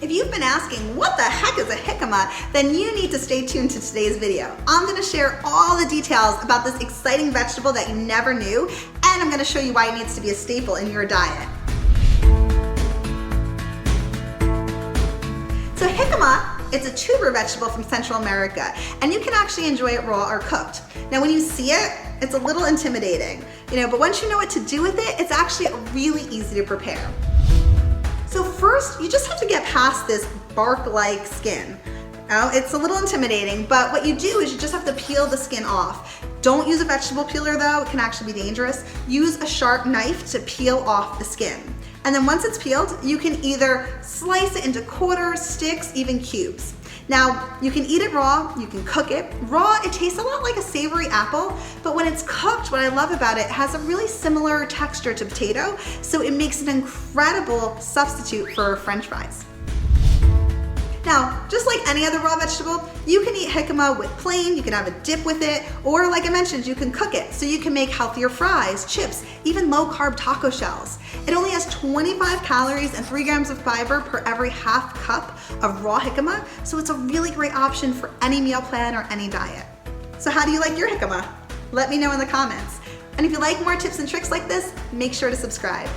If you've been asking, what the heck is a jicama, then you need to stay tuned to today's video. I'm gonna share all the details about this exciting vegetable that you never knew, and I'm gonna show you why it needs to be a staple in your diet. So jicama, it's a tuber vegetable from Central America, and you can actually enjoy it raw or cooked. Now when you see it, it's a little intimidating, but once you know what to do with it, it's actually really easy to prepare. So first, you just have to get past this bark-like skin. Now, it's a little intimidating, but what you do is you just have to peel the skin off. Don't use a vegetable peeler though, it can actually be dangerous. Use a sharp knife to peel off the skin. And then once it's peeled, you can either slice it into quarters, sticks, even cubes. Now, you can eat it raw, you can cook it. Raw, it tastes a lot like a savory apple, but when it's cooked, what I love about it, it has a really similar texture to potato, so it makes an incredible substitute for French fries. Now, just like any other raw vegetable, you can eat jicama with plain, you can have a dip with it, or like I mentioned, you can cook it. So you can make healthier fries, chips, even low-carb taco shells. It only has 25 calories and 3 grams of fiber per every half cup of raw jicama, so it's a really great option for any meal plan or any diet. So how do you like your jicama? Let me know in the comments. And if you like more tips and tricks like this, make sure to subscribe.